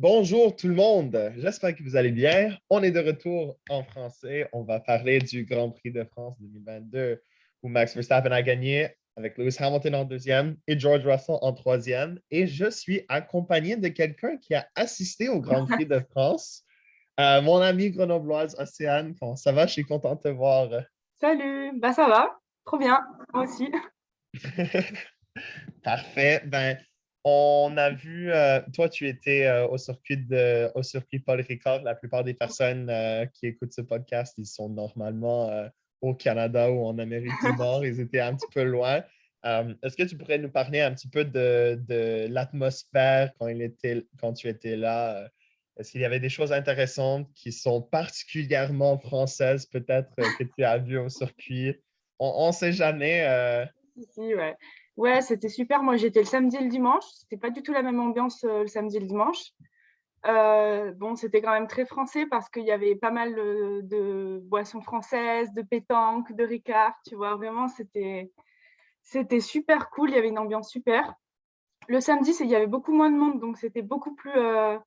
Bonjour tout le monde, j'espère que vous allez bien. On est de retour en français. On va parler du Grand Prix de France 2022 où Max Verstappen a gagné avec Lewis Hamilton en deuxième et George Russell en troisième. Et je suis accompagné de quelqu'un qui a assisté au Grand Prix de France, mon ami grenobloise Océane. Comment ça va? Je suis content de te voir. Salut, bah ça va, trop bien, moi aussi. Parfait. Ben, on a vu, toi, tu étais au circuit Paul Ricard. La plupart des personnes qui écoutent ce podcast, ils sont normalement au Canada ou en Amérique du Nord. Ils étaient un petit peu loin. Est-ce que tu pourrais nous parler un petit peu de l'atmosphère quand tu étais là? Est-ce qu'il y avait des choses intéressantes qui sont particulièrement françaises, peut-être, que tu as vues au circuit? On ne sait jamais. Si, ouais. Ouais, c'était super. Moi, j'étais le samedi et le dimanche. C'était pas du tout la même ambiance le samedi et le dimanche. Bon, c'était quand même très français parce qu'il y avait pas mal de boissons françaises, de pétanque, de Ricard. Tu vois, vraiment, c'était super cool. Il y avait une ambiance super. Le samedi, il y avait beaucoup moins de monde, donc c'était beaucoup plus, je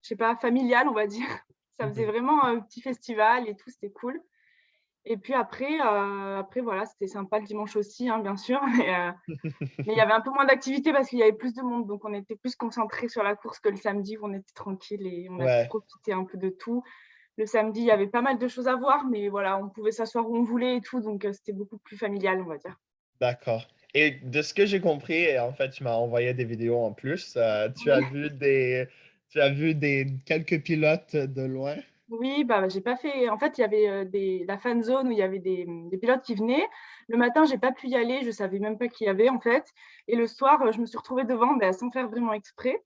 sais pas, familial, on va dire. Ça faisait vraiment un petit festival et tout, c'était cool. Et puis après voilà, c'était sympa le dimanche aussi, hein, bien sûr, mais il y avait un peu moins d'activité parce qu'il y avait plus de monde, donc on était plus concentrés sur la course que le samedi où on était tranquille et on a pu Ouais. profiter un peu de tout. Le samedi, il y avait pas mal de choses à voir, mais voilà, on pouvait s'asseoir où on voulait et tout, donc c'était beaucoup plus familial, on va dire. D'accord. Et de ce que j'ai compris, et en fait, tu m'as envoyé des vidéos en plus, Oui, tu as vu quelques pilotes de loin. oui, bah, j'ai pas fait en fait, il y avait, la fan zone où il y avait des pilotes qui venaient. Le matin, j'ai pas pu y aller, je savais même pas qu'il y avait, en fait, et le soir, je me suis retrouvée devant, bah, sans faire vraiment exprès.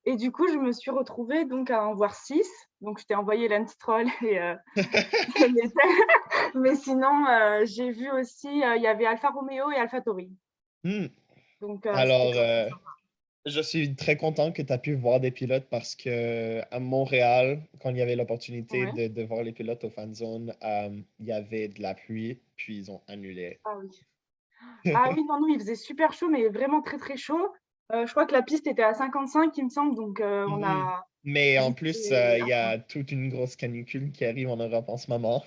Et du coup, je me suis retrouvée donc à en voir 6. Donc, je t'ai envoyé Lance Stroll et mais sinon, j'ai vu aussi, il y avait Alfa Romeo et AlphaTauri. Hmm. Donc, c'était Alors, quand même sympa. je suis très content que tu as pu voir des pilotes parce que à Montréal, quand il y avait l'opportunité Ouais. de voir les pilotes au fan zone, il y avait de la pluie, puis ils ont annulé. Ah oui. Ah oui, non, non, il faisait super chaud, mais vraiment très, très chaud. Je crois que la piste était à 55, il me semble, donc on Mhm. a Mais en vite plus, fait il y a toute une grosse canicule qui arrive en Europe en ce moment.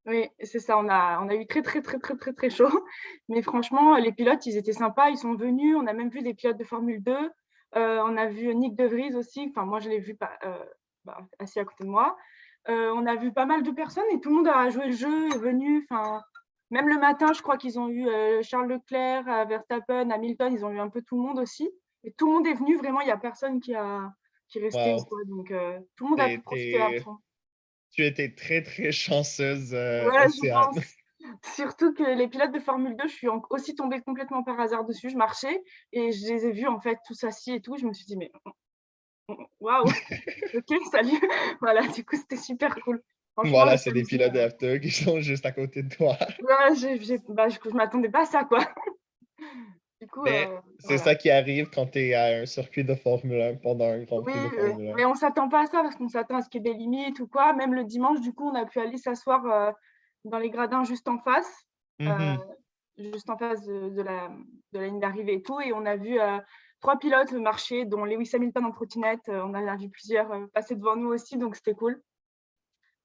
oui, c'est ça, on a eu très, très, très, très, très, très chaud. Mais franchement, les pilotes, ils étaient sympas, ils sont venus. On a même vu des pilotes de Formule 2. On a vu Nick De Vries aussi. Enfin, moi, je l'ai vu assis à côté de moi. On a vu pas mal de personnes et tout le monde a joué le jeu, est venu. Enfin, même le matin, je crois qu'ils ont eu Charles Leclerc, Verstappen, Hamilton, ils ont eu un peu tout le monde aussi. Et tout le monde est venu, vraiment, il n'y a personne qui est resté ou Wow. quoi. Donc, tout le monde a pu T'es- profiter à t'es- fond. Tu étais très, très chanceuse, Ouais, je Océane. pense. Surtout que les pilotes de Formule 2, je suis aussi tombée complètement par hasard dessus. Je marchais et je les ai vus en fait tous assis et tout. Je me suis dit, mais waouh, ok, salut. Voilà, du coup, c'était super cool. Franchement, le Voilà, c'est des samedi, pilotes de F2 qui sont juste à côté de toi. ouais, je m'attendais pas à ça, quoi. Du coup, Mais c'est voilà. ça qui arrive quand tu es à un circuit de Formule 1 pendant un Grand Oui, Prix de oui. Formule 1. Mais on s'attend pas à ça parce qu'on s'attend à ce qu'il y ait des limites ou quoi. Même le dimanche, du coup, on a pu aller s'asseoir dans les gradins euh, Mhm. juste en face de la ligne d'arrivée et tout. Et on a vu 3 pilotes marcher, dont Lewis Hamilton en trottinette. On en a vu plusieurs passer devant nous aussi, donc c'était cool.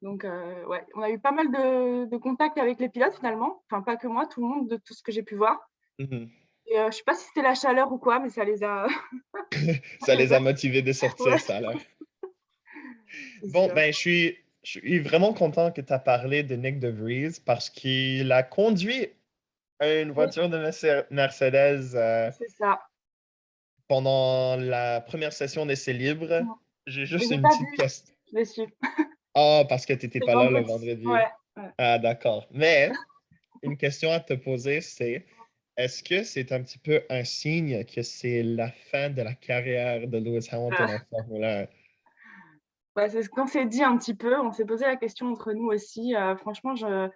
Donc, ouais, on a eu pas mal de contacts avec les pilotes finalement. Enfin, pas que moi, tout le monde, de tout ce que j'ai pu voir. Mhm. Et je sais pas si c'était la chaleur ou quoi, mais ça les a. ça Ça les les a- a motivés de sortir, Ouais, ça, là. c'est Bon, sûr. ben, je suis vraiment content que tu as parlé de Nick De Vries parce qu'il a conduit une Oui, voiture de Mercedes c'est ça. pendant la première session d'essai libre. J'ai Je juste l'ai une pas petite vu, question. je l'ai su. Ah, parce que tu n'étais C'est pas là le vendredi. vendredi. Ouais, ouais. Ah, d'accord. Mais une question à te poser, c'est est-ce que c'est un petit peu un signe que c'est la fin de la carrière de Lewis Hamilton en Formule 1? Bah, c'est ce qu'on s'est dit un petit peu. On s'est posé la question entre nous aussi. Franchement, je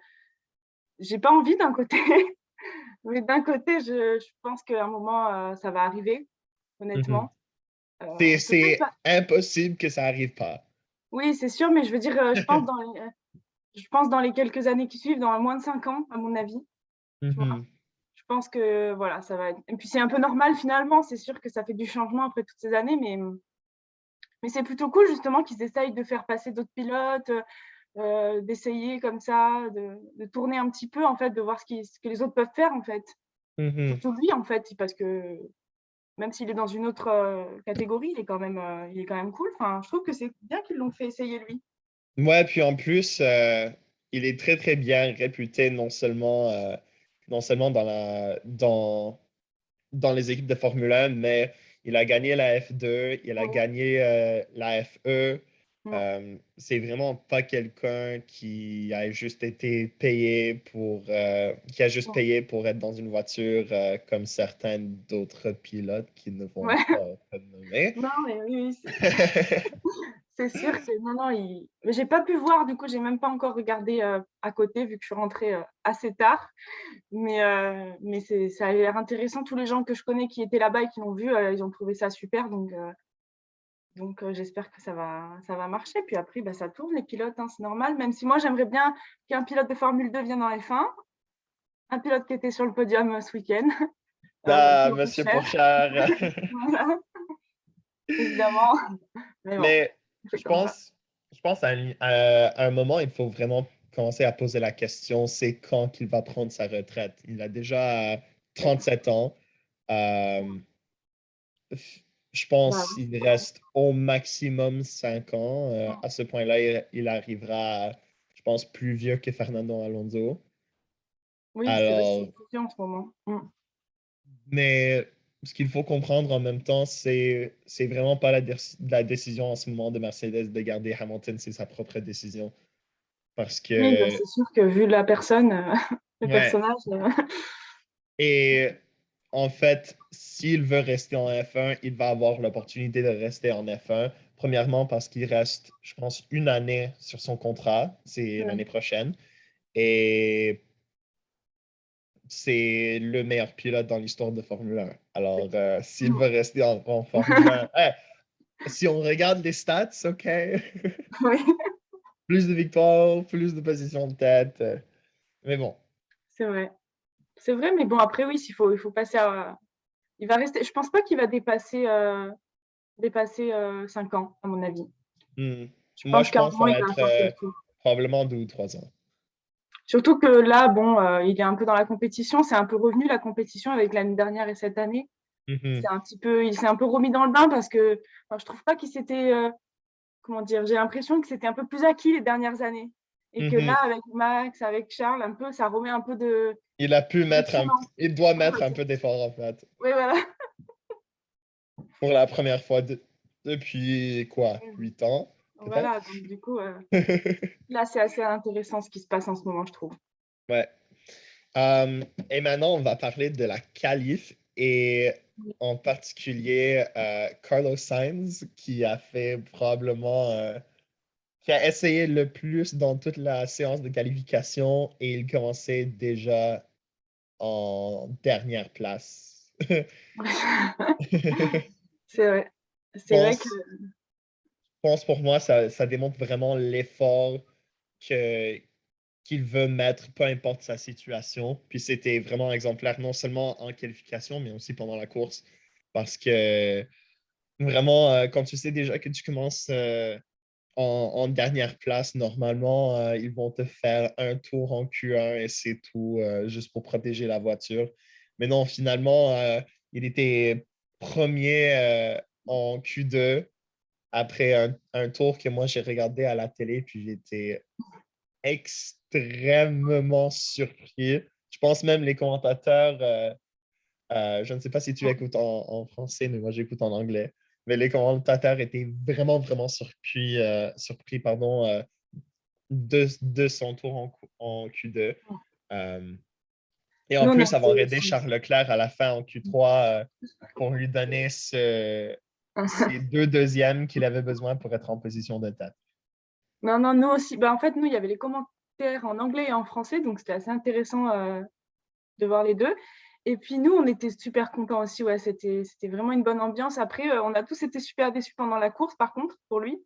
j'ai pas envie d'un côté, mais d'un côté, je pense qu'à un moment, ça va arriver, Mhm. honnêtement. Peut-être C'est pas. impossible que ça arrive pas. Oui, c'est sûr, mais je veux dire, je pense dans les quelques années qui suivent, dans moins de 5 ans, à mon avis, tu vois? Mhm. Je pense que voilà, ça va être et puis c'est un peu normal finalement. C'est sûr que ça fait du changement après toutes ces années, mais Mais c'est plutôt cool justement qu'ils essayent de faire passer d'autres pilotes, d'essayer comme ça, de tourner un petit peu en fait, de voir ce que les autres peuvent faire en fait. Mhm. Surtout lui en fait, parce que même s'il est dans une autre catégorie, il est quand même cool. Enfin, je trouve que c'est bien qu'ils l'ont fait essayer lui. Ouais, puis en plus, il est très, très bien réputé, non seulement dans les équipes de Formule 1, mais il a gagné la F2, il a Oui. gagné la FE. Mm. C'est vraiment pas quelqu'un qui a juste été payé qui a juste Mm. payé pour être dans une voiture comme certains d'autres pilotes qui ne vont Ouais. pas être nommés. Non, mais oui, oui, c'est sûr que non, non, mais j'ai pas pu voir, du coup, j'ai même pas encore regardé à côté vu que je suis rentrée assez tard. Mais ça a l'air intéressant. Tous les gens que je connais qui étaient là-bas et qui l'ont vu, ils ont trouvé ça super. Donc j'espère que ça va marcher. Puis après, bah, ça tourne les pilotes, hein, c'est normal. Même si moi, j'aimerais bien qu'un pilote de Formule 2 vienne en F1, un pilote qui était sur le podium ce week-end, Ah, Théo Monsieur Pourchaire, Pourchard. voilà, évidemment. Mais bon, Mais c'est je comme ça. pense, je pense à un moment, il faut vraiment commencer à poser la question, c'est quand qu'il va prendre sa retraite. Il a déjà 37 ans. Euh, je Bah pense oui, qu'il reste au maximum 5 ans. À ce point-là, il arrivera, je pense, plus vieux que Fernando Alonso. oui, c'est vrai, c'est Alors, une question en ce moment. mais ce qu'il faut comprendre en même temps, c'est vraiment pas la décision en ce moment de Mercedes de garder Hamilton, c'est sa propre décision. Parce Oui, bah, que, c'est sûr que vu la personne, le ouais. personnage, Et en fait, s'il veut rester en F1, il va avoir l'opportunité de rester en F1. Premièrement, parce qu'il reste, je pense, une année sur son contrat, c'est l'année prochaine. Et c'est le meilleur pilote dans l'histoire de Formule 1. Alors, s'il veut rester en Formule 1, si on regarde les stats, OK. oui, Plus de victoires, plus de positions de tête. Mais bon. c'est vrai. C'est vrai, mais bon, après, oui, il faut passer à. Il va rester. Je pense pas qu'il va dépasser 5 ans, à mon avis. Hmm. Je Moi, pense je qu'à un pense que moment, ça il va va être avoir fait le tour. probablement 2 ou 3 ans. Surtout que là, bon, il est un peu dans la compétition. C'est un peu revenu la compétition avec l'année dernière et cette année. Mhm. Il s'est un peu remis dans le bain parce que enfin, je trouve pas qu'il s'était. Comment dire? J'ai l'impression que c'était un peu plus acquis les dernières années. Et que là, Mhm. avec Max, avec Charles, un peu, ça remet un peu Il a pu de mettre piment, il doit on va mettre un dire. peu d'effort en fait. Oui, voilà. Pour la première fois depuis quoi, 8 ans, Voilà, peut-être? donc du coup, là, c'est assez intéressant ce qui se passe en ce moment, je trouve. Ouais. Et maintenant, on va parler de la qualif et en particulier Carlos Sainz qui a fait probablement qui a essayé le plus dans toute la séance de qualification et il commençait déjà en dernière place. Je C'est vrai. C'est vrai que pense, je pense pour moi, ça démontre vraiment l'effort que, qu'il veut mettre, peu importe sa situation. Puis c'était vraiment exemplaire, non seulement en qualification, mais aussi pendant la course. Parce que vraiment, quand tu sais déjà que tu commences en dernière place, normalement, ils vont te faire un tour en Q1 et c'est tout, juste pour protéger la voiture. Mais non, finalement, il était premier en Q2 après un tour que moi j'ai regardé à la télé, puis j'étais extrêmement surpris. Je pense même les commentateurs, je ne sais pas si tu écoutes en français, mais moi j'écoute en anglais. Mais les commentateurs étaient vraiment, vraiment surpris pardon, de son tour en Q2. Euh, et en nous, on plus, a avoir été. aidé Charles Leclerc à la fin en Q3 pour lui donner ces 2 deuxièmes qu'il avait besoin pour être en position de tête. Non, non, nous aussi. Bah, en fait, nous, il y avait les commentaires en anglais et en français, donc c'était assez intéressant de voir les deux. Et puis nous, on était super contents aussi. Ouais, c'était vraiment une bonne ambiance. Après, on a tous été super déçus pendant la course, par contre, pour lui,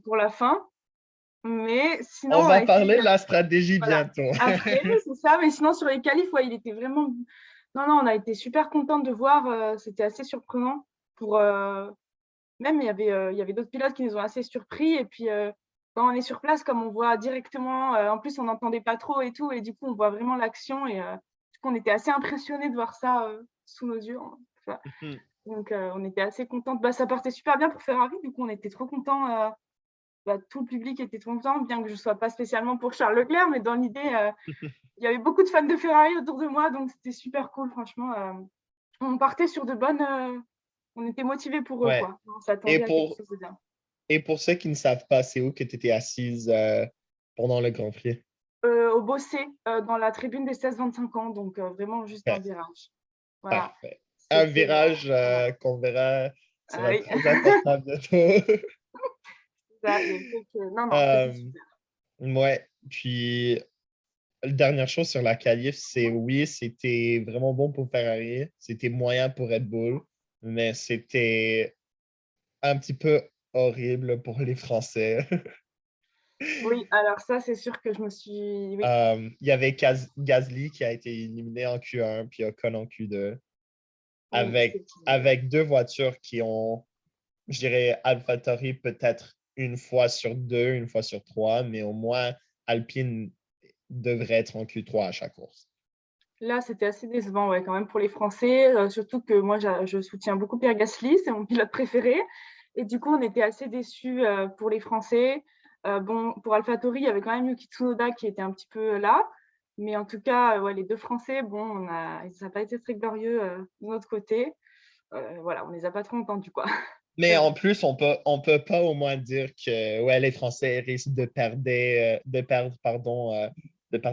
pour la fin. Mais sinon, On on va a été. parler de la stratégie Voilà. bientôt. Après, c'est ça. Mais sinon, sur les qualifs, ouais, il était vraiment. Non, non, on a été super contents de voir. C'était assez surprenant pour, même il y avait d'autres pilotes qui nous ont assez surpris. Et puis, quand on est sur place, comme on voit directement, en plus, on n'entendait pas trop et tout. Et du coup, on voit vraiment l'action. Et du coup, on était assez impressionnés de voir ça sous nos yeux. Enfin, Mhm. donc, on était assez contents. Bah, ça partait super bien pour Ferrari. Du coup, on était trop contents. Bah, tout le public était content, bien que je ne sois pas spécialement pour Charles Leclerc. Mais dans l'idée, il y avait beaucoup de fans de Ferrari autour de moi. Donc, c'était super cool, franchement. On partait sur de bonnes. On était motivés pour eux, Ouais. quoi. On Et s'attendait à quelque pour, chose de bien. et pour ceux qui ne savent pas, c'est où que tu étais assise pendant le Grand Prix? Au Bossé, dans la tribune des 16-25 ans, donc vraiment juste dans le Parfait. virage. Voilà. Parfait. Un C'était virage voilà. qu'on verra Ah sera oui, très important bientôt. ça, il y a quelques non, non, c'était Euh, super. ouais. Puis, la dernière chose sur la qualif, c'est oui, c'était vraiment bon pour Ferrari. C'était moyen pour Red Bull, mais c'était un petit peu horrible pour les Français. Oui, alors ça, c'est sûr que je me suis oui, Il y avait Gasly qui a été éliminé en Q1, puis Ocon en Q2, oui, avec deux voitures qui ont, je dirais, AlphaTauri peut-être une fois sur deux, une fois sur trois, mais au moins Alpine devrait être en Q3 à chaque course. là, c'était assez décevant, ouais, quand même pour les Français, surtout que moi, je soutiens beaucoup Pierre Gasly, c'est mon pilote préféré. Et du coup, on était assez déçus pour les Français. Bon, pour AlphaTauri, il y avait quand même Yuki Tsunoda qui était un petit peu là. Mais en tout cas, ouais, les deux Français, bon, ça n'a pas été très glorieux de notre côté. Voilà, on les a pas trop entendus, quoi. Mais C'est en vrai. plus, on peut pas au moins dire que ouais, les Français risquent de perdre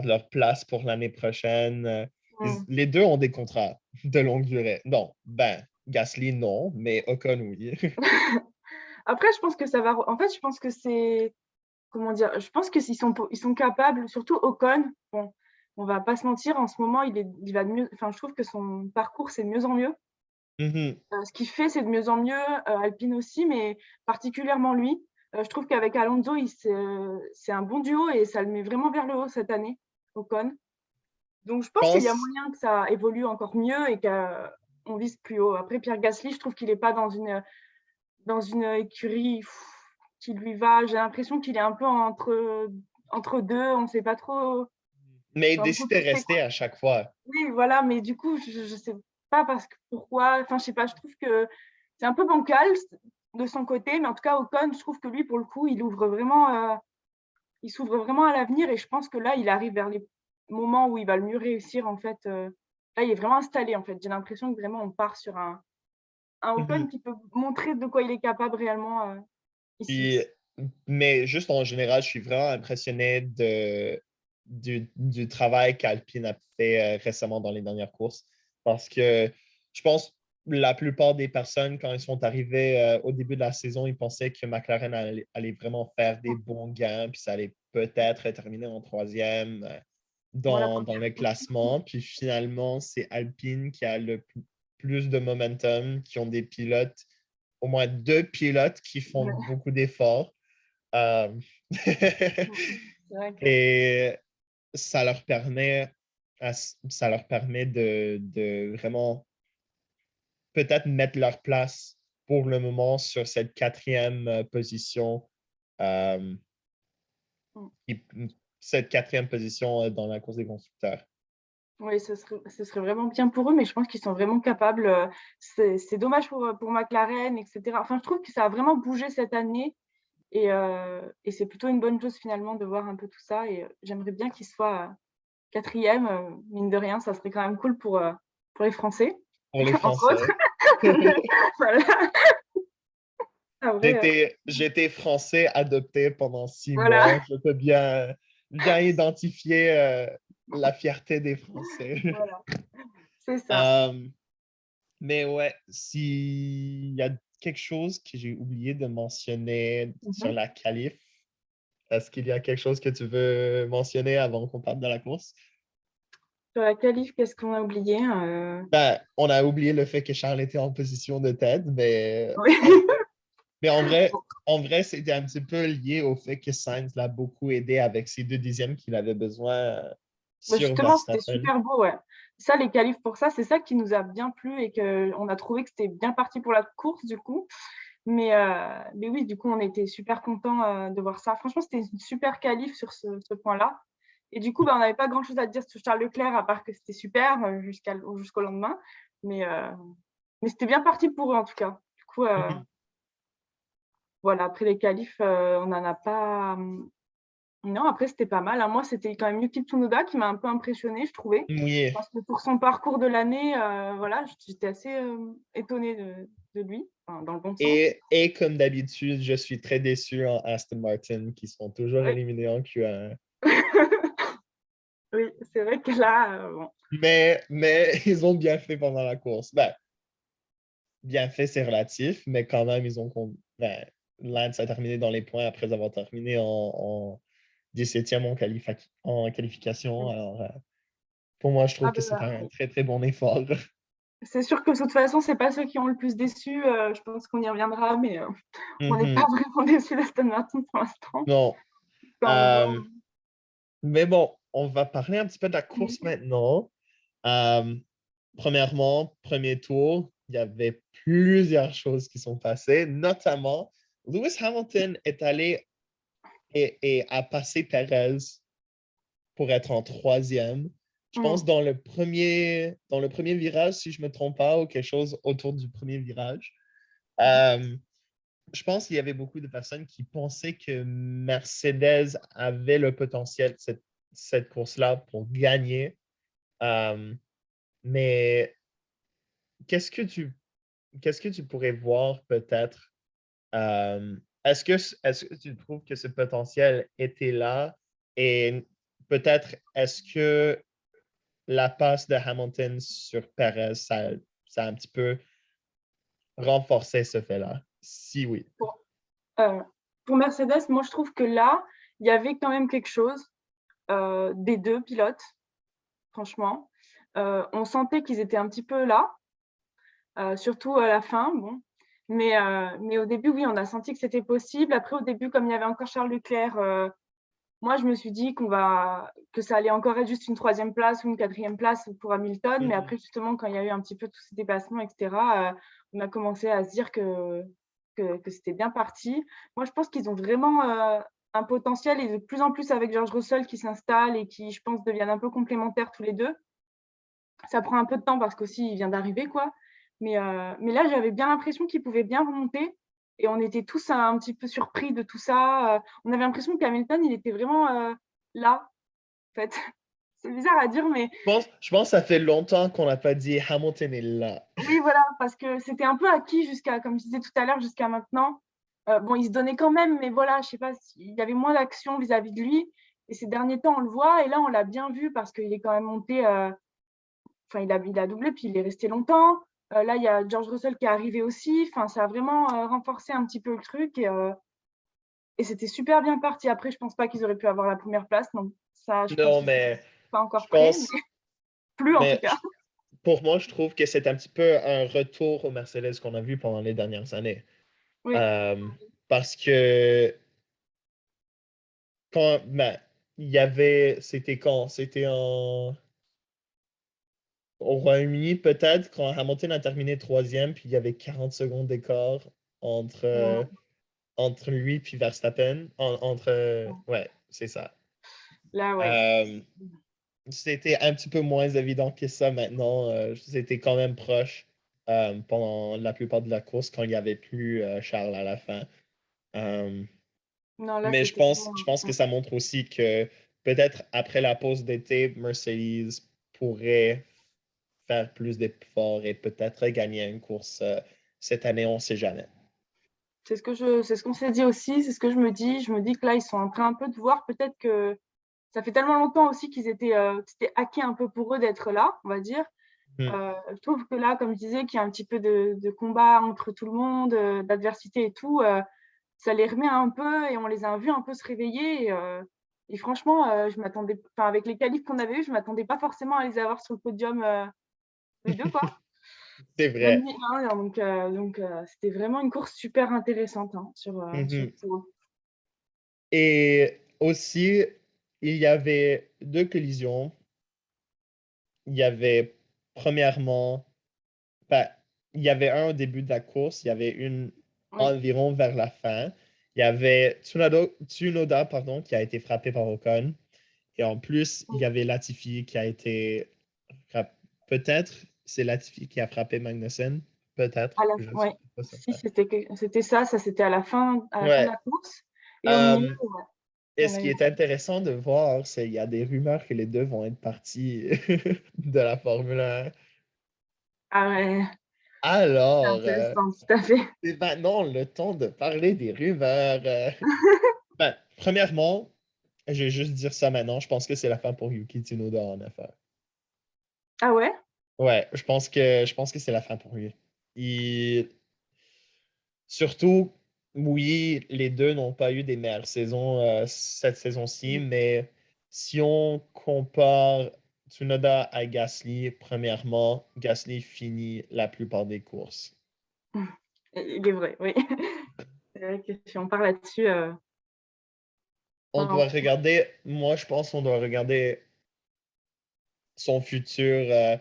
leur place pour l'année prochaine. Mm. Les deux ont des contrats de longue durée. Non, ben, Gasly, non, mais Ocon, oui. Après, je pense que ça va. En fait, je pense que c'est. Comment dire? Je pense ils sont capables, surtout Ocon. Bon, on va pas se mentir, en ce moment, il va de mieux. Enfin, je trouve que son parcours, c'est de mieux en mieux. Mhm. Ce qu'il fait, c'est de mieux en mieux. Alpine aussi, mais particulièrement lui. Je trouve qu'avec Alonso, c'est un bon duo et ça le met vraiment vers le haut cette année, Ocon. Donc, je Je pense qu'il y a pense, moyen que ça évolue encore mieux et qu'on vise plus haut. Après, Pierre Gasly, je trouve qu'il n'est pas dans une écurie qui lui va. J'ai l'impression qu'il est un peu entre deux. On ne sait pas trop. mais il Enfin, décide beaucoup de plus c'est quoi. rester à chaque fois. Oui, voilà, mais du coup, je ne sais pas pourquoi. Enfin, je sais pas, je trouve que c'est un peu bancal de son côté, mais en tout cas, Ocon, je trouve que lui, pour le coup, il s'ouvre vraiment à l'avenir et je pense que là, il arrive vers les moments où il va le mieux réussir, en fait. Là, il est vraiment installé, en fait. J'ai l'impression que vraiment, on part sur un Ocon Mhm. qui peut montrer de quoi il est capable réellement ici. Puis, mais juste en général, je suis vraiment impressionné du travail qu'Alpine a fait récemment dans les dernières courses. Parce que je pense la plupart des personnes, quand ils sont arrivés au début de la saison, ils pensaient que McLaren allait vraiment faire des bons gains, puis ça allait peut-être terminer en troisième Moi, la dans première. le classement. Puis finalement, c'est Alpine qui a le plus de momentum, qui ont des pilotes, au moins deux pilotes qui font Ouais. beaucoup d'efforts. Euh, C'est vrai que. et ça leur permet de vraiment peut-être mettre leur place pour le moment sur cette quatrième position, euh, qui- cette quatrième position dans la course des constructeurs. Oui, ce serait vraiment bien pour eux, mais je pense qu'ils sont vraiment capables. C'est dommage pour McLaren, etc. Enfin, je trouve que ça a vraiment bougé cette année et c'est plutôt une bonne chose finalement de voir un peu tout ça. Et j'aimerais bien qu'ils soient quatrième, mine de rien, ça serait quand même cool pour les Français, Pour les entre autres. Français. Voilà. Après, J'étais français adopté pendant 6 mois. voilà. Je peux bien identifier la fierté des Français. Voilà, c'est ça. Euh, mais ouais, s'il y a quelque chose que j'ai oublié de mentionner sur Mhm. la qualif, est-ce qu'il y a quelque chose que tu veux mentionner avant qu'on parte de la course? Sur la qualif, qu'est-ce qu'on a oublié Ben, on a oublié le fait que Charles était en position de tête, mais Oui. en vrai, c'était un petit peu lié au fait que Sainz l'a beaucoup aidé avec ses 2 dixièmes qu'il avait besoin Bah, sur justement, c'était Verstappen. super beau, ouais. Ça, les qualifs pour ça, c'est ça qui nous a bien plu et qu'on a trouvé que c'était bien parti pour la course, du coup. Mais oui, du coup, on était super contents de voir ça. Franchement, c'était une super qualif sur ce point-là. Et du coup, on n'avait pas grand-chose à dire sur Charles Leclerc, à part que c'était super jusqu'au lendemain. Mais, euh, mais c'était bien parti pour eux, en tout cas. Du coup, voilà, après les qualifs, on n'en a pas. Non, après, c'était pas mal, hein. Moi, c'était quand même Yuki Tsunoda qui m'a un peu impressionnée, je trouvais. Oui. Parce que pour son parcours de l'année, voilà, j'étais assez étonnée de lui, enfin, dans le bon sens. Et comme d'habitude, je suis très déçu en Aston Martin qui sont toujours Oui, éliminés en Q1. oui, c'est vrai que là, bon. Mais ils ont bien fait pendant la course. Ben, bien fait, c'est relatif, mais quand même, ben, Lance a terminé dans les points après avoir terminé en 17e en qualification. Alors, pour moi, je trouve Ah que ben, c'est un très, très bon effort. c'est sûr que de toute façon, c'est pas ceux qui ont le plus déçu. Je pense qu'on y reviendra, mais on n'est pas Mhm. vraiment déçus d'Aston Martin pour l'instant. Non. Quand on voit. Euh, mais bon, on va parler un petit peu de la course maintenant. Euh, Premièrement, premier tour, il y avait plusieurs choses qui sont passées, notamment Lewis Hamilton est allé et a passé Perez pour être en troisième. Je pense Mm. dans le premier virage, si je ne me trompe pas, ou quelque chose autour du premier virage. Euh, je pense qu'il y avait beaucoup de personnes qui pensaient que Mercedes avait le potentiel de cette course-là pour gagner. Euh, mais qu'est-ce que tu qu'est-ce que tu pourrais voir peut-être? Est-ce que tu trouves que ce potentiel était là? Et peut-être est-ce que la passe de Hamilton sur Perez, ça a un petit peu renforcé ce fait-là? Si oui. Pour, euh, pour Mercedes, moi, je trouve que là, il y avait quand même quelque chose des deux pilotes, franchement. On sentait qu'ils étaient un petit peu là, surtout à la fin. Bon. Mais au début, oui, on a senti que c'était possible. Après, au début, comme il y avait encore Charles Leclerc, moi, je me suis dit que ça allait encore être juste une troisième place ou une quatrième place pour Hamilton. Mais Mhm. après, justement, quand il y a eu un petit peu tous ces dépassements, etc., on a commencé à se dire que c'était bien parti. Moi, je pense qu'ils ont vraiment un potentiel et de plus en plus avec George Russell qui s'installe et qui, je pense, deviennent un peu complémentaires tous les deux. Ça prend un peu de temps parce qu'aussi, il vient d'arriver, quoi. Mais là, j'avais bien l'impression qu'il pouvait bien remonter. Et on était tous un petit peu surpris de tout ça. On avait l'impression qu'Hamilton, il était vraiment là, en fait. C'est bizarre à dire, mais Je pense que ça fait longtemps qu'on n'a pas dit Hamilton est là. oui, voilà, parce que c'était un peu acquis jusqu'à, comme je disais tout à l'heure, jusqu'à maintenant. Bon, il se donnait quand même, mais voilà, je sais pas, il y avait moins d'action vis-à-vis de lui. Et ces derniers temps, on le voit, et là, on l'a bien vu parce qu'il est quand même monté. Enfin, il a doublé, puis il est resté longtemps. Là, il y a George Russell qui est arrivé aussi. Enfin, ça a vraiment renforcé un petit peu le truc. Et c'était super bien parti. Après, je pense pas qu'ils auraient pu avoir la première place. Non, ça, je pense Non, qu'ils sont mais pas je encore prêts, mais pense, plus en tout mais cas. pour moi, je trouve que c'est un petit peu un retour au Mercedes qu'on a vu pendant les dernières années. Oui. Euh, Parce que ben, c'était quand? C'était au Royaume-Uni, peut-être, quand Hamilton a terminé troisième, puis il y avait 40 secondes d'écart entre, Mm. entre lui puis Verstappen. Ouais, c'est ça. Là, ouais. Euh, C'était un petit peu moins évident que ça maintenant. C'était quand même proche pendant la plupart de la course quand il n'y avait plus Charles à la fin. Euh, Non, là, mais c'était je vraiment. pense que ça montre aussi que peut-être après la pause d'été, Mercedes pourrait faire plus d'efforts et peut-être gagner une course cette année, on ne sait jamais. C'est ce qu'on s'est dit aussi. C'est ce que je me dis. Je me dis que là, ils sont en train un peu de voir peut-être que ça fait tellement longtemps aussi que c'était acquis un peu pour eux d'être là, on va dire. Hmm. Je trouve que là, comme je disais, qu'il y a un petit peu de combat entre tout le monde, d'adversité et tout, ça les remet un peu et on les a vus un peu se réveiller. Et franchement, je m'attendais, enfin, avec les qualifs qu'on avait eu, je m'attendais pas forcément à les avoir sur le podium les deux, quoi. C'est Même vrai. lui, hein, donc c'était vraiment une course super intéressante hein, Mhm. pour eux. Et aussi, il y avait deux collisions. Il y avait, premièrement, ben, il y avait un au début de la course. Il y avait une Oui, environ vers la fin. Il y avait Tsunoda, pardon, qui a été frappé par Ocon. Et en plus, il y oui. avait Latifi qui a été peut-être c'est Latifi qui a frappé Magnussen. Peut-être. À la Je ne suis ouais. pas Si certain. c'était ça, c'était à la fin de Ouais. la course et au milieu, Euh, ouais, il et y en ce a qui eu est intéressant de voir, c'est qu'il y a des rumeurs que les deux vont être partis de la Formule 1. ah ouais, c'est Alors, intéressant, tout à fait. c'est maintenant le temps de parler des rumeurs. Ben, premièrement, je vais juste dire ça maintenant. Je pense que c'est la fin pour Yuki Tsunoda en affaire. Ah ouais? Ouais, je pense que c'est la fin pour lui. Il... Surtout, oui, les deux n'ont pas eu des meilleures saisons cette saison-ci, Mmh. mais si on compare Tsunoda à Gasly, premièrement, Gasly finit la plupart des courses. Il est vrai, oui. C'est vrai que si on parle là-dessus, On enfin, doit regarder, moi je pense qu'on doit regarder son futur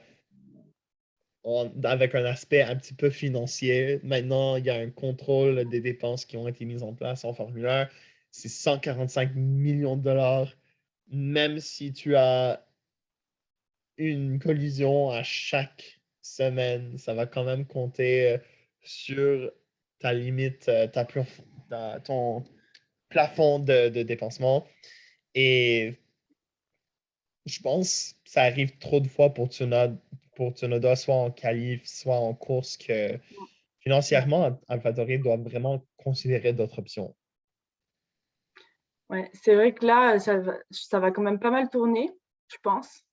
avec un aspect un petit peu financier. Maintenant, il y a un contrôle des dépenses qui ont été mises en place en Formule 1. C'est 145 millions de dollars. Même si tu as une collision à chaque semaine, ça va quand même compter sur ta limite, ton plafond de dépensement. Et je pense que ça arrive trop de fois pour Tsunoda, soit en qualif, soit en course, que financièrement, AlphaTauri doit vraiment considérer d'autres options. ouais, c'est vrai que là, ça va quand même pas mal tourner, je pense.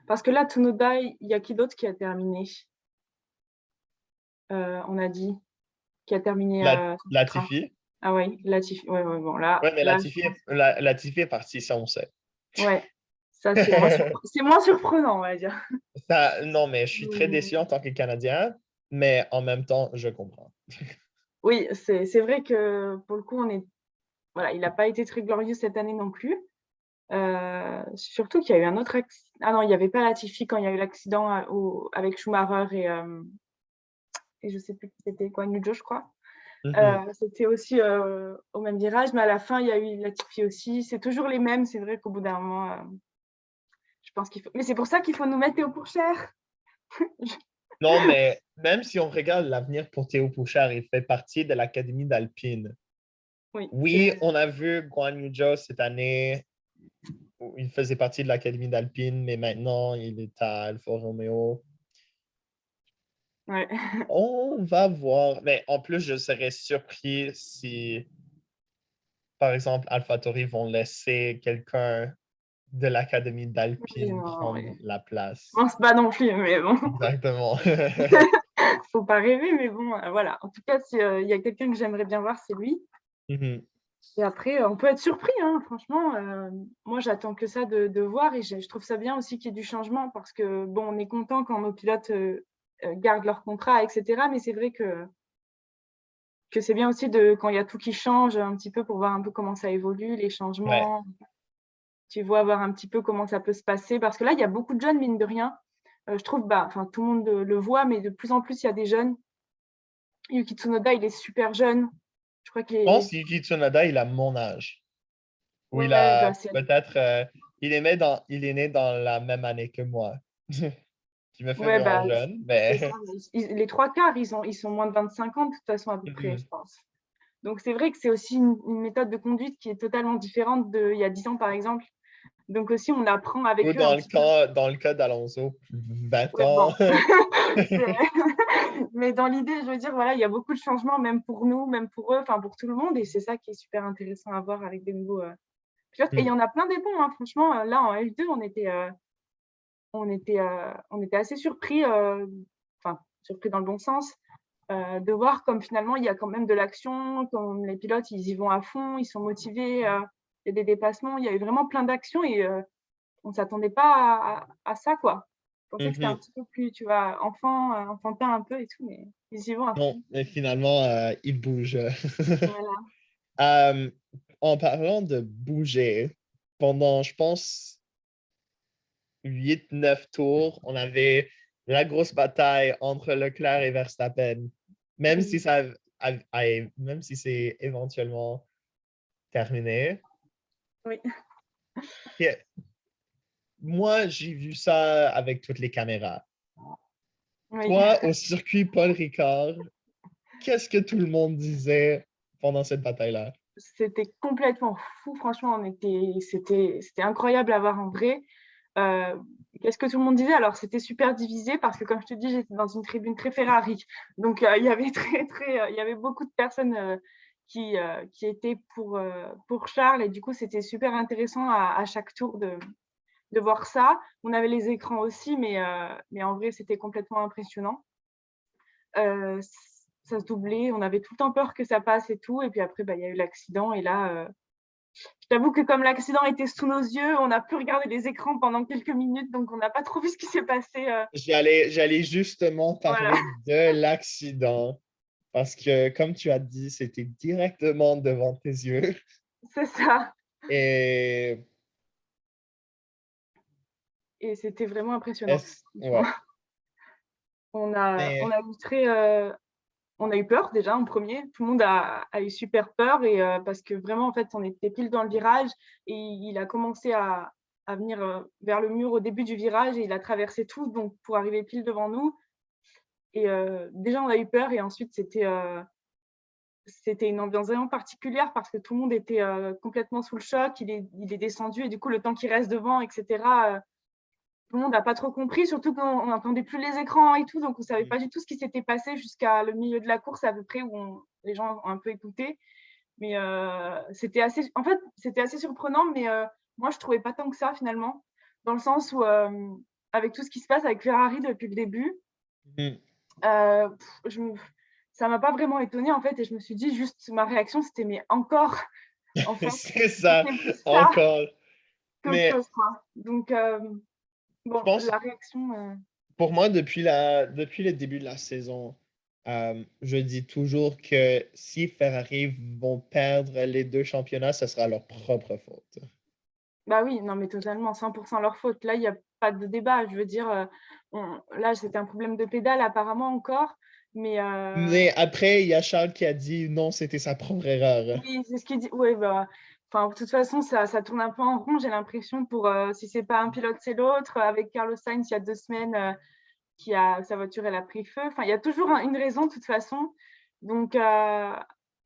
Parce que là, Tsunoda, il y a qui d'autre qui a terminé? On a dit, qui a terminé, son contrat. Latifi? Ah oui, Latifi. Ouais, ouais, bon là Ouais, mais là, je Latifi pense Latifi est parti, ça on sait. ouais, ça c'est moins surprenant, on va dire. Non, mais je suis très déçu en tant que Canadien, mais en même temps, je comprends. Oui, c'est vrai que pour le coup, voilà, il n'a pas été très glorieux cette année non plus. Surtout qu'il y a eu un autre ah non, il n'y avait pas Latifi quand il y a eu l'accident avec Schumacher et je sais plus qui c'était, Guan Yu Zhou, je crois. Mhm. C'était aussi, au même virage, mais à la fin, il y a eu Latifi aussi. C'est toujours les mêmes, c'est vrai qu'au bout d'un moment, je pense qu'il faut mais c'est pour ça qu'il faut nous mettre Théo Pourchaire. Non, mais même si on regarde l'avenir pour Théo Pouchard, il fait partie de l'Académie d'Alpine. Oui, Oui, on a vu Guan Yu Zhou cette année, où il faisait partie de l'Académie d'Alpine, mais maintenant il est à Alfa Romeo. ouais. On va voir. Mais en plus, je serais surpris si, par exemple, AlphaTauri vont laisser quelqu'un de l'Académie Oui, d'Alpine non, prendre ouais. la Je place. pense pas non plus, mais bon, Exactement. faut pas rêver, mais bon, voilà. En tout cas, si, il y a quelqu'un que j'aimerais bien voir, c'est lui. Mhm. Et après, on peut être surpris, hein, franchement. Moi, j'attends que ça de voir et je trouve ça bien aussi qu'il y ait du changement parce que, bon, on est content quand nos pilotes gardent leur contrat, etc. Mais c'est vrai que c'est bien aussi quand il y a tout qui change un petit peu pour voir un peu comment ça évolue, les Ouais. changements. Tu vois, voir un petit peu comment ça peut se passer. Parce que là, il y a beaucoup de jeunes, mine de rien. Je trouve, bah, enfin, tout le monde le voit, mais de plus en plus, il y a des jeunes. Yuki Tsunoda, il est super jeune. Je crois qu'il Je est. pense que Yuki Tsunoda, il a mon âge. Ou il Ouais, a bah, c'est. peut-être. Il est né dans la même année que moi. Qui me fait Ouais, vraiment bah, jeune, c'est ça. mais. Les trois quarts, ils sont moins de 25 ans, de toute façon, à peu près, je Mhm. pense. Donc, c'est vrai que c'est aussi une méthode de conduite qui est totalement différente d'il y a 10 ans, par exemple. Donc, aussi, on apprend Ou avec eux un petit peu. dans le cas d'Alonso, 20 Ouais, ans. bon. Mais dans l'idée, je veux dire, voilà, il y a beaucoup de changements, même pour nous, même pour eux, enfin pour tout le monde. Et c'est ça qui est super intéressant à voir avec des nouveaux pilotes. Et il y Hmm. en a plein des bons, hein. Franchement, là, en L2, on était assez surpris, enfin, surpris dans le bon sens, de voir comme finalement, il y a quand même de l'action, comme les pilotes, ils y vont à fond, ils sont motivés, il y a des dépassements, il y a eu vraiment plein d'actions et on ne s'attendait pas à ça, quoi. Je pensais que c'était un Mhm. petit peu plus, tu vois, enfantin un peu et tout, mais ils y vont à Non, fond. mais finalement, il bouge. Voilà. Euh, En parlant de bouger, pendant, je pense, 8, 9 tours, on avait la grosse bataille entre Leclerc et Verstappen. Même si Oui. ça même si c'est éventuellement terminé. Oui. Et moi, j'ai vu ça avec toutes les caméras. Oui. Toi, au circuit Paul Ricard, qu'est-ce que tout le monde disait pendant cette bataille-là? C'était complètement fou, franchement, c'était incroyable à voir en vrai. Qu'est-ce que tout le monde disait? Alors, c'était super divisé parce que, comme je te dis, j'étais dans une tribune très Ferrari. Donc, il y avait il y avait beaucoup de personnes qui étaient pour Charles. Et du coup, c'était super intéressant à chaque tour de voir ça. On avait les écrans aussi, mais en vrai, c'était complètement impressionnant. Ça se doublait. On avait tout le temps peur que ça passe et tout. Et puis après, il y a eu l'accident. Et là, je t'avoue que comme l'accident était sous nos yeux, on a pu regarder les écrans pendant quelques minutes, donc on n'a pas trop vu ce qui s'est passé. J'allais justement Voilà, parler de l'accident parce que, comme tu as dit, c'était directement devant tes yeux. c'est ça. Et Et c'était vraiment impressionnant. ouais. On Mais a eu on a eu peur déjà en premier. Tout le monde a eu super peur et parce que vraiment, en fait, on était pile dans le virage et il a commencé à venir vers le mur au début du virage et il a traversé tout donc pour arriver pile devant nous. Et déjà, on a eu peur et ensuite, c'était une ambiance vraiment particulière parce que tout le monde était complètement sous le choc. Il est descendu et du coup, le temps qu'il reste devant, etc., tout le monde n'a pas trop compris, surtout qu'on n'entendait plus les écrans et tout, donc on ne savait pas du tout ce qui s'était passé jusqu'à le milieu de la course à peu près où les gens ont un peu écouté. Mais en fait, c'était assez surprenant, mais moi, je ne trouvais pas tant que ça finalement, dans le sens où, avec tout ce qui se passe avec Ferrari depuis le début, mm, euh, ça m'a pas vraiment étonnée en fait, et je me suis dit juste ma réaction c'était mais encore en fait c'est ça, c'était plus ça encore. qu'autre Mais chose quoi. Donc je bon pense, la réaction pour moi, depuis le début de la saison, je dis toujours que si Ferrari vont perdre les deux championnats, ce sera leur propre faute. bah oui non mais totalement 100% leur faute. Là il y a pas de débat. Je veux dire là c'était un problème de pédale apparemment encore, mais Mais après, il y a Charles qui a dit non, c'était sa propre erreur. oui c'est ce qu'il dit. Ouais bah enfin de toute façon ça tourne un peu en rond j'ai l'impression pour si c'est pas un pilote c'est l'autre. Avec Carlos Sainz il y a 2 semaines. Sa voiture, elle a pris feu. Enfin, il y a toujours une raison de toute façon. Donc, donc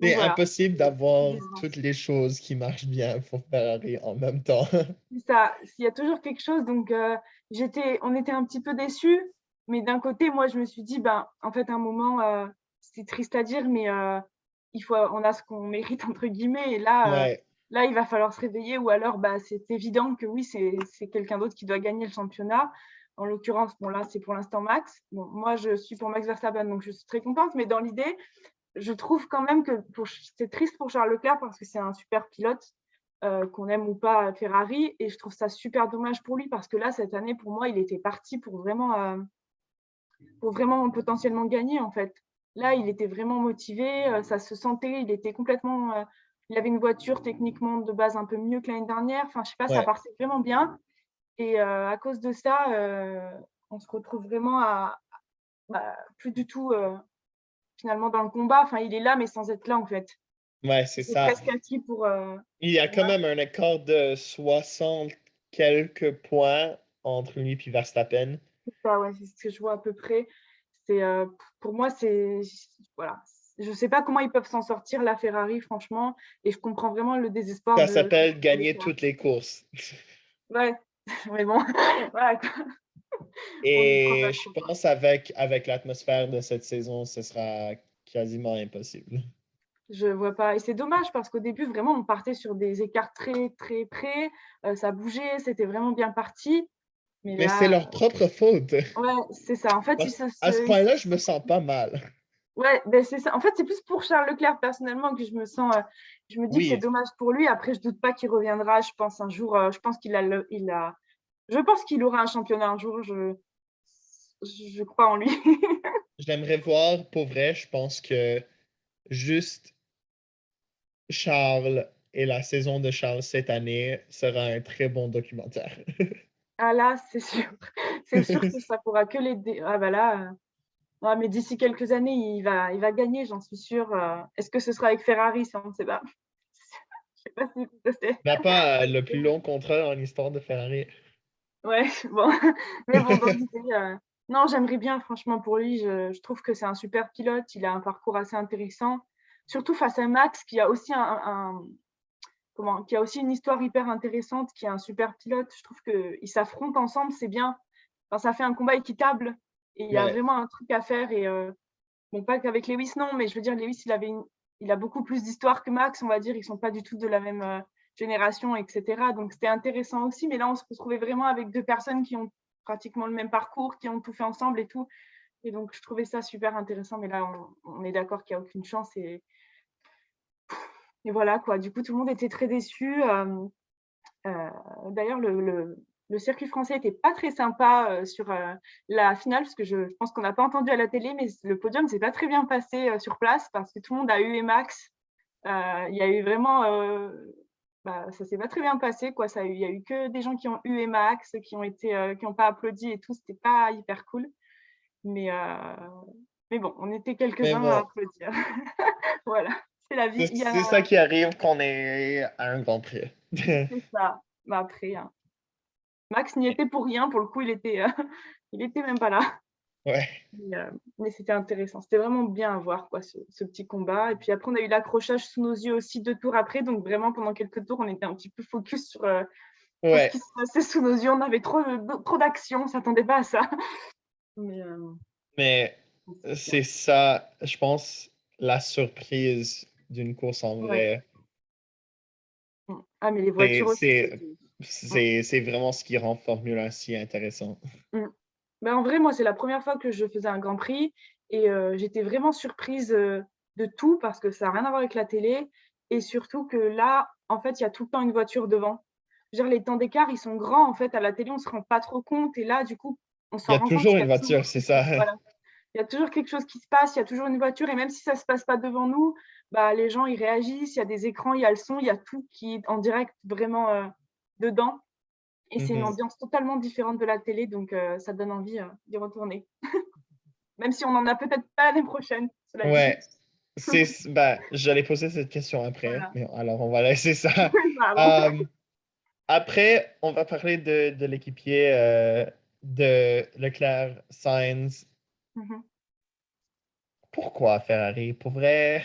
C'est voilà. impossible d'avoir Disons. toutes les choses qui marchent bien pour Ferrari en même temps. C'est ça. Il y a toujours quelque chose. Donc, on était un petit peu déçus. Mais d'un côté, moi, je me suis dit, ben, en fait, à un moment, c'est triste à dire, mais on a ce qu'on mérite, entre guillemets. Et Ouais, là, il va falloir se réveiller. Ou alors, bah, c'est évident que oui, c'est quelqu'un d'autre qui doit gagner le championnat. En l'occurrence, bon, là, c'est pour l'instant Max. Bon, moi, je suis pour Max Verstappen, donc je suis très contente. Mais dans l'idée, je trouve quand même que c'est triste pour Charles Leclerc parce que c'est un super pilote, qu'on aime ou pas Ferrari. Et je trouve ça super dommage pour lui parce que là, cette année, pour moi, il était parti pour vraiment potentiellement gagner, en fait. Là, il était vraiment motivé, ça se sentait, il était complètement. Il avait une voiture techniquement de base un peu mieux que l'année dernière. Enfin, je sais pas, ça ouais. partait vraiment bien. Et à cause de ça, on se retrouve vraiment plus du tout finalement dans le combat. Enfin, il est là, mais sans être là, en fait. Ouais, c'est C'est ça. presque acquis pour. Il y a Pour quand Max. même un accord de 60 quelques points entre lui et Verstappen. Ça, ouais, c'est ce que je vois à peu près. C'est, pour moi, c'est. Voilà. Je ne sais pas comment ils peuvent s'en sortir, la Ferrari, franchement. Et je comprends vraiment le désespoir Ça de s'appelle gagner Leclerc. toutes les courses. Ouais, mais bon, voilà, quoi. On y croit Et pas je trop, quoi. pense avec l'atmosphère de cette saison, ce sera quasiment impossible. Je vois pas. Et c'est dommage parce qu'au début, vraiment, on partait sur des écarts très, très près. Ça bougeait, c'était vraiment bien parti. Mais Mais c'est là, leur propre faute. ouais, c'est ça. En fait, Parce qu'à ce point-là, je me sens pas mal. ouais, ben c'est ça. En fait, c'est plus pour Charles Leclerc personnellement que je me sens. Je me dis que c'est Oui, dommage pour lui. Après, je doute pas qu'il reviendra. Je pense un jour. Je pense je pense qu'il aura un championnat un jour. Je crois en lui. j'aimerais voir, pour vrai, je pense que juste Charles et la saison de Charles cette année sera un très bon documentaire. Ah là, c'est sûr. C'est sûr que ça pourra que l'aider. Ah bah là. Ouais, mais d'ici quelques années, il va gagner, j'en suis sûre. Est-ce que ce sera avec Ferrari? Ça, on ne sait pas. Je sais pas si je sais. Il n'a pas le plus long contrat en histoire de Ferrari. Ouais, bon. Mais bon, dans l'idée, non, j'aimerais bien, franchement, pour lui. Je trouve que c'est un super pilote. Il a un parcours assez intéressant. Surtout face à Max, qui a aussi qui a aussi une histoire hyper intéressante, qui est un super pilote. Je trouve qu'ils s'affrontent ensemble, c'est bien. Enfin, ça fait un combat équitable. Et il y a Ouais. vraiment un truc à faire. Et bon, pas qu'avec Lewis, non, mais je veux dire, Lewis, il a beaucoup plus d'histoire que Max, on va dire. Ils sont pas du tout de la même génération, etc. Donc, c'était intéressant aussi. Mais là, on se retrouvait vraiment avec deux personnes qui ont pratiquement le même parcours, qui ont tout fait ensemble et tout. Et donc, je trouvais ça super intéressant. Mais là, on est d'accord qu'il n'y a aucune chance. Et voilà, quoi. Du coup, tout le monde était très déçu. D'ailleurs, le circuit français était pas très sympa sur la finale, parce que je pense qu'on n'a pas entendu à la télé, mais le podium s'est pas très bien passé sur place parce que tout le monde a eu Max. Il y a eu vraiment, ça s'est pas très bien passé, quoi. Il y a eu que des gens qui ont eu Max, qui ont pas applaudi et tout. C'était pas hyper cool, mais bon, on était Mais quelques-uns à bon, applaudir. Voilà, c'est la vie. c'est ça qui arrive quand on est à un Grand Prix. C'est ça. Bah, après, hein, Max n'y était pour rien. Pour le coup, il était même pas là. Ouais. Mais c'était intéressant. C'était vraiment bien à voir, quoi, ce petit combat. Et puis après, on a eu l'accrochage sous nos yeux aussi 2 tours après. Donc vraiment, pendant quelques tours, on était un petit peu focus sur ce Ouais. qui se passait sous nos yeux. On avait trop d'action. On ne s'attendait pas à ça. Mais Mais c'était bien. c'est ça, je pense, la surprise d'une course en Ouais. vrai. Ah, mais les C'est voitures aussi, c'est- c'était. Mm, c'est vraiment ce qui rend Formule 1 si intéressant. mm. Ben, en vrai, moi, c'est la première fois que je faisais un Grand Prix et j'étais vraiment surprise de tout parce que ça n'a rien à voir avec la télé et surtout que là, en fait, il y a tout le temps une voiture devant. Je veux dire, les temps d'écart, ils sont grands. En fait, à la télé, on ne se rend pas trop compte et là, du coup, on Il y s'en a rend compte toujours qu'il y une a toujours voiture, c'est quelque ça. chose. Voilà. Il y a toujours quelque chose qui se passe, il y a toujours une voiture et même si ça ne se passe pas devant nous, bah, les gens, ils réagissent, il y a des écrans, il y a le son, il y a tout qui est en direct vraiment dedans. Et c'est une Mhm. ambiance totalement différente de la télé, donc ça donne envie d'y retourner. Même si on n'en a peut-être pas l'année prochaine, cela dit. Ouais. Ben, j'allais poser cette question après, Voilà. mais alors on va laisser ça. Pardon. Euh, Après, on va parler de l'équipier de Leclerc, Sainz. Mhm. Pourquoi Ferrari? Pour vrai,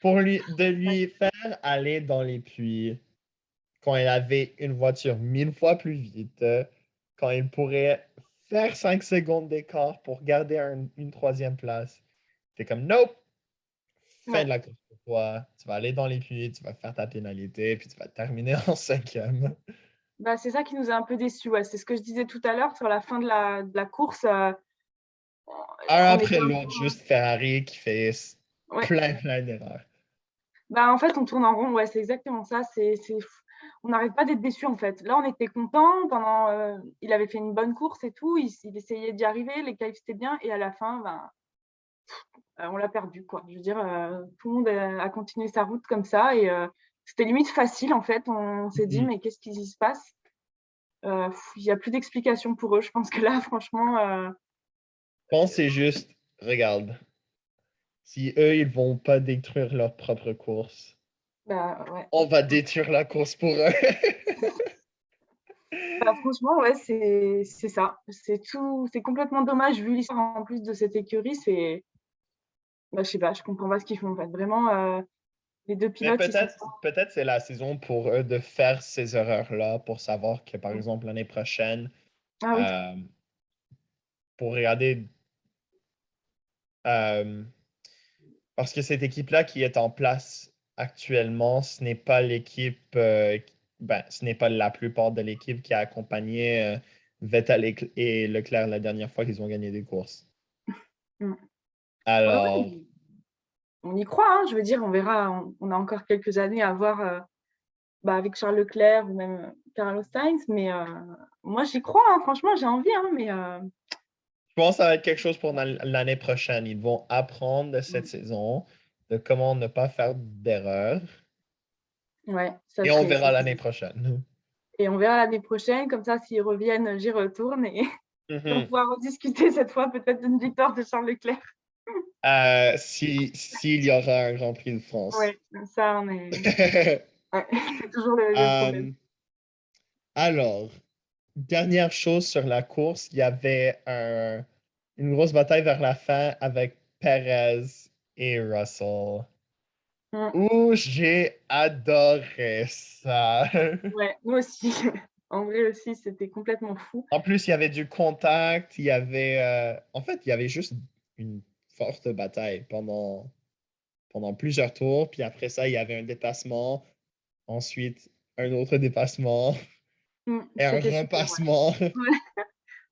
de Ouais. lui faire aller dans les puits quand il avait une voiture 1000 fois plus vite, quand il pourrait faire 5 secondes d'écart pour garder une troisième place. C'est comme, nope, fin Ouais. de la course pour toi. Tu vas aller dans les puits, tu vas faire ta pénalité, puis tu vas terminer en cinquième. Bah, c'est ça qui nous a un peu déçus. Ouais. C'est ce que je disais tout à l'heure sur la fin de la course. Un On était après un l'autre, juste Ferrari qui fait peu. Ouais. plein d'erreurs. Bah, en fait, on tourne en rond. Ouais, c'est exactement ça. On n'arrête pas d'être déçus en fait. Là, on était contents. Il avait fait une bonne course et tout. Il essayait d'y arriver. Les qualifs c'était bien. Et à la fin, ben, on l'a perdu, quoi. Je veux dire, tout le monde a continué sa route comme ça et c'était limite facile, en fait. On s'est dit: Mhm. «Mais qu'est-ce qui se passe?» Il y a plus d'explication pour eux. Je pense que là, franchement, Je pense que c'est juste, regarde, si eux, ils vont pas détruire leur propre course, bah, ouais. on va détruire la course pour eux. Bah, franchement, ouais, c'est ça. C'est tout c'est complètement dommage vu l'histoire en plus de cette écurie, je sais pas, je comprends pas ce qu'ils font, en fait. Vraiment, les 2 Mais pilotes, ils sont peut-être c'est la saison pour eux de faire ces erreurs-là pour savoir que, par exemple, l'année prochaine, ah oui, euh, pour regarder, euh, parce que cette équipe-là qui est en place actuellement, ce n'est pas l'équipe, ben, ce n'est pas la plupart de l'équipe qui a accompagné Vettel et Leclerc la dernière fois qu'ils ont gagné des courses. mmh. Ouais, Alors, ouais, on y croit, hein, je veux dire, on verra, on a encore quelques années à voir, avec Charles Leclerc ou même Carlos Sainz, mais moi j'y crois, hein, franchement, j'ai envie, hein, mais je pense que ça va être quelque chose pour l'année prochaine. Ils vont apprendre de cette saison de comment ne pas faire d'erreurs ouais, et on verra l'année prochaine. et on verra l'année prochaine, comme ça, s'ils reviennent, j'y retourne et On pourra rediscuter cette fois peut-être d'une victoire de Charles Leclerc. S'il y aura un Grand Prix de France. Oui, ça, on est... ouais, c'est toujours le problème. Alors, dernière chose sur la course, il y avait une grosse bataille vers la fin avec Perez et Russell. Ouh, j'ai adoré ça. Ouais, moi aussi. En vrai aussi, c'était complètement fou. En plus, il y avait du contact, il y avait... en fait, il y avait juste une forte bataille pendant plusieurs tours. Puis après ça, il y avait un dépassement. Ensuite, un autre dépassement. Et un C'était super, repassement. ouais.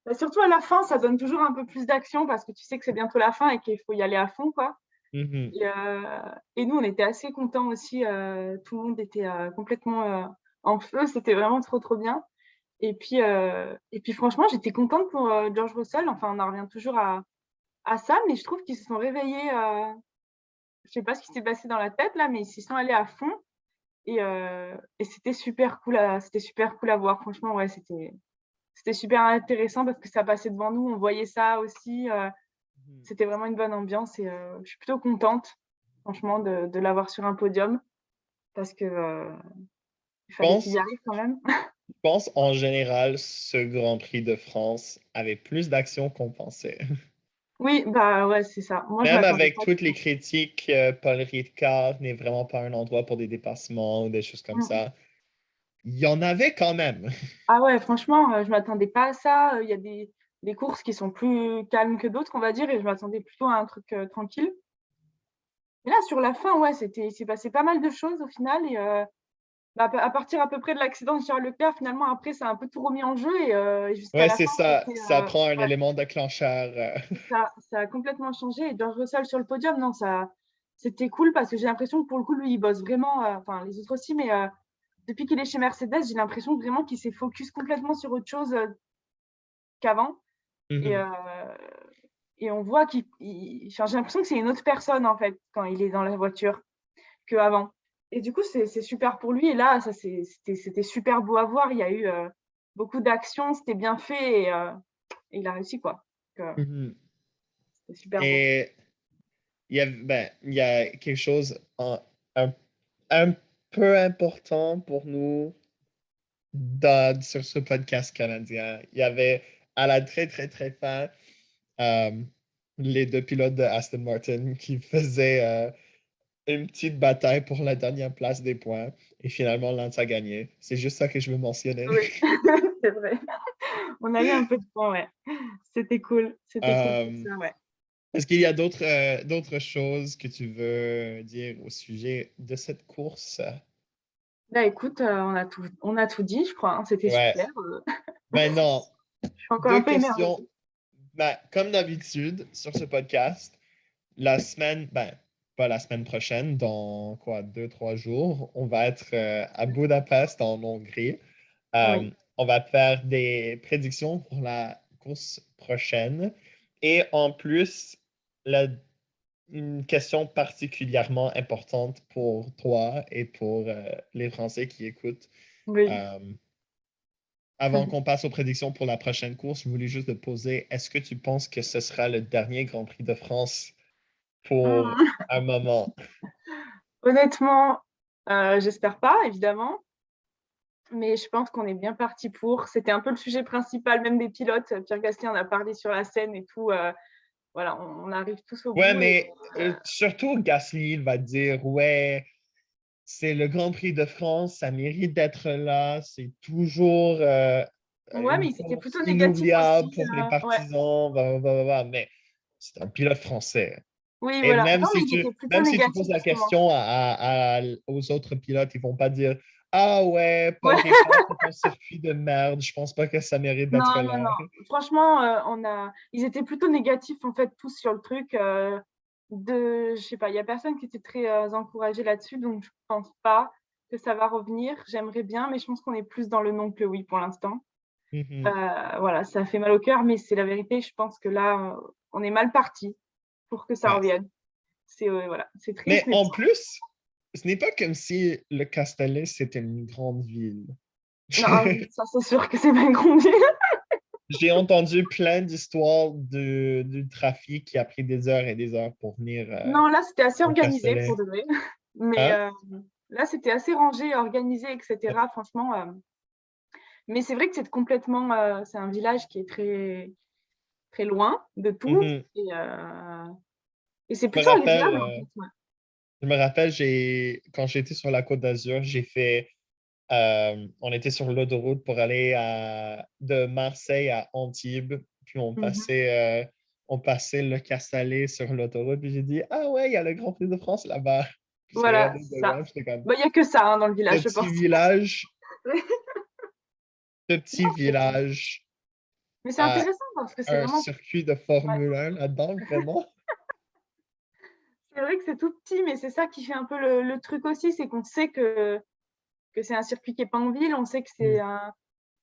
Bah, surtout à la fin, ça donne toujours un peu plus d'action parce que tu sais que c'est bientôt la fin et qu'il faut y aller à fond, quoi. Et nous, on était assez contents aussi. Tout le monde était complètement en feu. C'était vraiment trop, trop bien. Et puis franchement, j'étais contente pour George Russell. Enfin, on en revient toujours à ça, mais je trouve qu'ils se sont réveillés. Je sais pas ce qui s'est passé dans la tête là, mais ils s'y sont allés à fond. Et c'était super cool à voir. Franchement, ouais, c'était super intéressant parce que ça passait devant nous. On voyait ça aussi. C'était vraiment une bonne ambiance et je suis plutôt contente, franchement, de l'avoir sur un podium parce que il fallait qu'il y arrive quand même. Je pense en général, ce Grand Prix de France avait plus d'action qu'on pensait. Oui, bah ouais, c'est ça. Moi, je Même m'attendais avec pas toutes du les tout. critiques, Paul Ricard n'est vraiment pas un endroit pour des dépassements ou des choses comme ça. Il y en avait quand même. Ah ouais, franchement, je m'attendais pas à ça. Il y a des courses qui sont plus calmes que d'autres, on va dire, et je m'attendais plutôt à un truc tranquille. Et là, sur la fin, ouais, il s'est passé pas mal de choses au final. Et bah, à partir à peu près de l'accident de Charles Leclerc, finalement, après, ça a un peu tout remis en jeu. Et jusqu'à Ouais, la c'est fin, ça. c'était, Ça prend un ouais, élément déclencheur. ça a complètement changé. Et George Russell sur le podium, non, c'était cool parce que j'ai l'impression que pour le coup, lui, il bosse vraiment, enfin, les autres aussi, mais depuis qu'il est chez Mercedes, j'ai l'impression vraiment qu'il s'est focus complètement sur autre chose qu'avant. Et, et on voit enfin, j'ai l'impression que c'est une autre personne, en fait, quand il est dans la voiture qu'avant. Et du coup, c'est super pour lui. Et là, c'était super beau à voir. Il y a eu beaucoup d'actions, c'était bien fait et il a réussi, quoi. Donc, c'était super beau. Et il y a quelque chose un peu important pour nous sur ce podcast canadien. Il y avait à la très, très, très fin les deux pilotes de Aston Martin qui faisaient une petite bataille pour la dernière place des points. Et finalement, Lance a gagné. C'est juste ça que je veux mentionner. Oui, c'est vrai. On a eu un peu de temps, ouais. C'était cool. C'était cool pour ça, ouais. Est-ce qu'il y a d'autres choses que tu veux dire au sujet de cette course? Là, écoute, on a tout dit, je crois, hein. C'était Ouais. super. Ben non. Je suis encore un Deux peu émerveillée. questions. Ben, comme d'habitude, sur ce podcast, la semaine, ben, pas la semaine prochaine, dans quoi, 2, 3 jours, on va être à Budapest, en Hongrie. Oui. On va faire des prédictions pour la course prochaine. Et en plus, une question particulièrement importante pour toi et pour les Français qui écoutent. Oui. Euh, Avant qu'on passe aux prédictions pour la prochaine course, je voulais juste te poser, est-ce que tu penses que ce sera le dernier Grand Prix de France pour un moment? Honnêtement, j'espère pas, évidemment. Mais je pense qu'on est bien parti pour. C'était un peu le sujet principal, même des pilotes. Pierre Gasly en a parlé sur la scène et tout. Voilà, on arrive tous au Ouais, bout. Et, mais surtout Gasly, il va dire, ouais, c'est le Grand Prix de France, ça mérite d'être là, c'est toujours ouais, mais une ils étaient course plutôt négatifs inoubliable aussi. pour les Ouais. partisans, blablabla, mais c'est un pilote français. Oui, Et voilà. Non, mais ils étaient plutôt même si tu négatifs, poses la justement. question aux autres pilotes, ils vont pas dire ah ouais, Paul Ouais. Ricard, c'est un circuit de merde, je pense pas que ça mérite d'être Non, non, là. non. Franchement, ils étaient plutôt négatifs, en fait, tous sur le truc. Je sais pas, il y a personne qui était très encouragé là-dessus, donc je pense pas que ça va revenir. J'aimerais bien, mais je pense qu'on est plus dans le non que le oui pour l'instant. Mhm. Voilà, ça fait mal au cœur, mais c'est la vérité. Je pense que là, on est mal parti pour que ça Ouais. revienne. Voilà, c'est triste, Mais mais en bon. plus, ce n'est pas comme si le Castellet, c'était une grande ville. Non, ça c'est sûr que c'est pas une grande ville. J'ai entendu plein d'histoires du trafic qui a pris des heures et des heures pour venir Non, là, c'était assez au organisé Castellet. pour de vrai. Mais Hein? là, c'était assez rangé, organisé, etc. Franchement. Mais c'est vrai que c'est complètement. C'est un village qui est très, très loin de tout. Mhm. Et c'est Je me plutôt rappelle, agréable, en fait. Ouais. je me rappelle, quand j'étais sur la Côte d'Azur, on était sur l'autoroute pour aller de Marseille à Antibes, puis Mhm. on passait le Castellet sur l'autoroute, puis j'ai dit, ah ouais, il y a le Grand Prix de France là-bas. Puis j'ai Voilà, regardé c'est de ça. loin, j'étais comme, Bah, il n'y a que ça hein, dans le ce village, je petit pense. village, ce Non, petit village mais c'est a intéressant parce que c'est un vraiment. circuit de Ouais. Formule 1 là-dedans, vraiment. C'est vrai que c'est tout petit, mais c'est ça qui fait un peu le truc aussi, c'est qu'on sait que c'est un circuit qui n'est pas en ville, on sait que c'est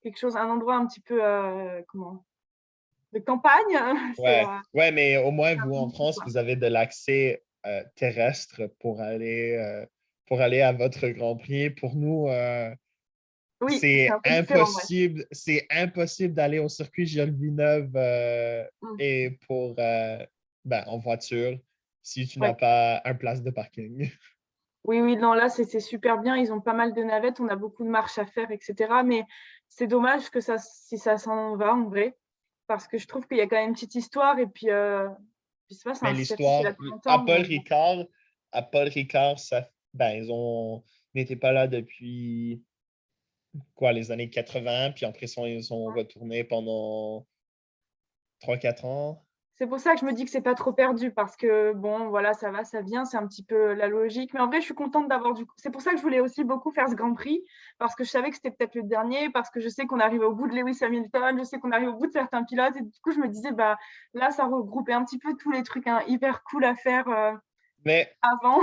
quelque chose, un endroit un petit peu comment, de campagne. C'est Ouais, ouais, mais au moins, un vous, peu en beaucoup, France, quoi. vous avez de l'accès terrestre pour aller à votre Grand Prix. Pour nous, Oui, c'est un peu différent, ouais. c'est impossible d'aller au circuit Gilles Villeneuve Mm. et en voiture si tu n'as Ouais. pas un place de parking. Oui, oui, non, là, c'est super bien. Ils ont pas mal de navettes, on a beaucoup de marches à faire, etc. Mais c'est dommage que si ça s'en va, en vrai, parce que je trouve qu'il y a quand même une petite histoire. Et puis, je sais pas, c'est Mais un circuit qui l'histoire, date à longtemps. Paul Mais bon. Ricard, à Paul Ricard, ils n'étaient pas là depuis quoi, les années 80, puis après ça, ils sont retournés pendant 3 4 ans. C'est pour ça que je me dis que c'est pas trop perdu, parce que bon, voilà, ça va, ça vient, c'est un petit peu la logique. Mais en vrai, je suis contente d'avoir du coup. C'est pour ça que je voulais aussi beaucoup faire ce Grand Prix, parce que je savais que c'était peut-être le dernier, parce que je sais qu'on arrive au bout de Lewis Hamilton, je sais qu'on arrive au bout de certains pilotes, et du coup, je me disais, bah là, ça regroupait un petit peu tous les trucs hein, hyper cool à faire Mais avant,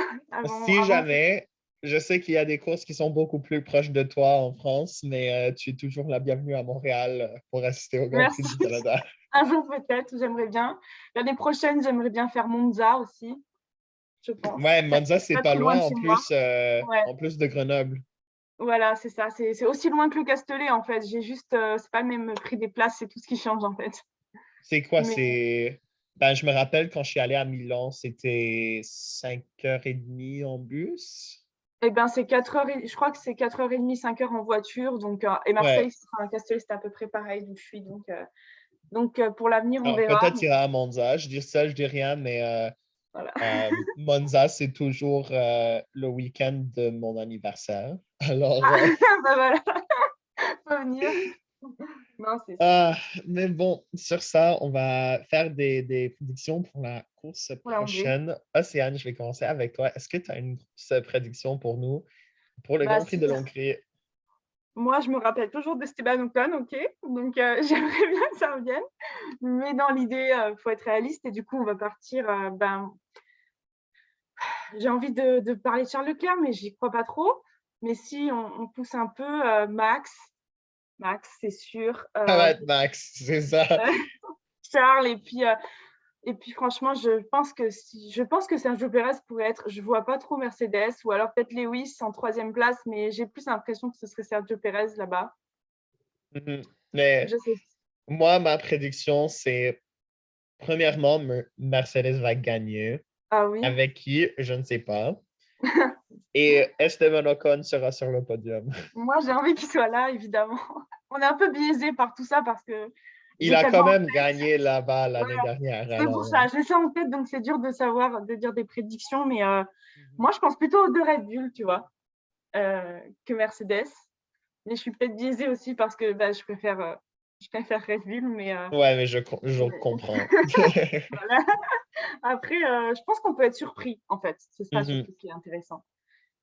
si avant. jamais, je sais qu'il y a des courses qui sont beaucoup plus proches de toi en France, mais tu es toujours la bienvenue à Montréal pour assister au Grand Prix Merci. du Canada. Un jour peut-être, j'aimerais bien. L'année prochaine, j'aimerais bien faire Monza aussi, je pense. Ouais, C'est Monza, c'est pas pas très loin loin de chez moi. Ouais. en plus de Grenoble. Voilà, c'est ça. C'est aussi loin que le Castellet, en fait. J'ai juste, c'est pas le même prix des places, c'est tout ce qui change, en fait. C'est quoi? Mais Je me rappelle quand je suis allé à Milan, c'était 5h30 en bus. eh ben, c'est 4 heures, je crois que c'est 4h30, 5 heures en voiture. Donc, et Marseille, Ouais. enfin, Castellet, c'était à peu près pareil d'où je suis. Donc pour l'avenir, on Alors, verra. peut-être irai à Monza. Je dis ça, je dis rien, mais Voilà. Monza, c'est toujours le week-end de mon anniversaire. Alors, Ben voilà, faut venir. Non, c'est sûr. ah, mais bon, sur ça, on va faire des prédictions pour la course Pour la Hongrie. prochaine. Océane, je vais commencer avec toi. Est-ce que tu as une grosse prédiction pour nous pour le Bah, Grand Prix si, de l'Hongrie? moi, je me rappelle toujours d'Esteban Ocon, ok. Donc, j'aimerais bien que ça revienne. Mais dans l'idée, il faut être réaliste. Et du coup, on va partir. J'ai envie de parler de Charles Leclerc, mais j'y crois pas trop. Mais si on pousse un peu, Max, c'est sûr. Ça va être Max, c'est ça. Charles, et puis franchement, je pense que Sergio Pérez pourrait être. Je vois pas trop Mercedes, ou alors peut-être Lewis en troisième place, mais j'ai plus l'impression que ce serait Sergio Pérez là-bas. Mhm. Mais Je sais. moi, ma prédiction, c'est premièrement, Mercedes va gagner. Ah oui. Avec qui, je ne sais pas. Et Esteban Ocon sera sur le podium. Moi, j'ai envie qu'il soit là, évidemment. On est un peu biaisé par tout ça parce que Il j'ai a quand tellement en même tête. gagné là-bas Ouais, l'année dernière. c'est pour Alors, ça. J'ai ça en tête, donc c'est dur de savoir, de dire des prédictions. Mais Mhm. moi, je pense plutôt aux deux Red Bull, tu vois, que Mercedes. Mais je suis peut-être biaisée aussi parce que bah, je préfère Red Bull. Ouais, mais je comprends. Voilà. Après, je pense qu'on peut être surpris, en fait. C'est ça Mhm. surtout qui est intéressant.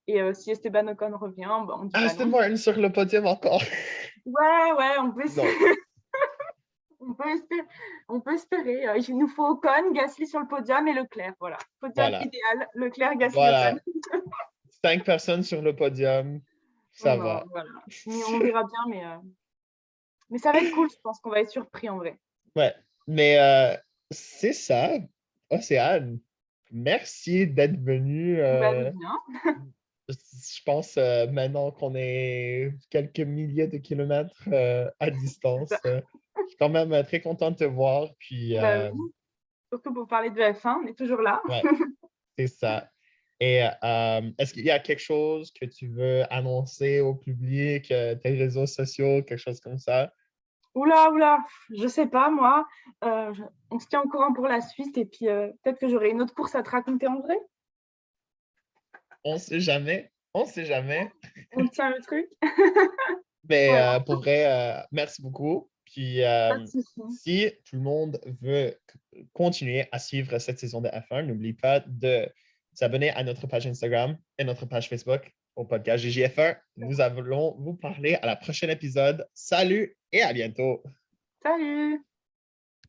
Et si Esteban Ocon revient, bah, on ne dit pas Aston non. Martin sur le podium encore. Ouais, Non. on peut espérer. On peut espérer. Il nous faut Ocon, Gasly sur le podium et Leclerc. Voilà. Podium Voilà. idéal. Leclerc, Gasly, Ocon. Voilà. 5 personnes sur le podium. Ça Non, va. voilà. Mais on verra bien. Mais ça va être cool. Je pense qu'on va être surpris en vrai. Ouais. Mais c'est ça. Océane, merci d'être venu. Bah, de bien. Je pense maintenant qu'on est quelques milliers de kilomètres à C'est ça. distance. suis quand même très content de te voir. Puis, Bah oui, surtout pour parler de F1, on est toujours là. ouais, c'est ça. Et est-ce qu'il y a quelque chose que tu veux annoncer au public, tes réseaux sociaux, quelque chose comme ça? Oula, je sais pas, moi. On se tient au courant pour la suite et puis peut-être que j'aurai une autre course à te raconter en vrai. On sait jamais. On sait jamais. On tient le truc. Mais Voilà, pour vrai, merci beaucoup. Puis pas de souci. si tout le monde veut continuer à suivre cette saison de F1, n'oublie pas de s'abonner à notre page Instagram et notre page Facebook au podcast GJF1. Nous allons vous parler à la prochaine épisode. Salut et à bientôt. Salut!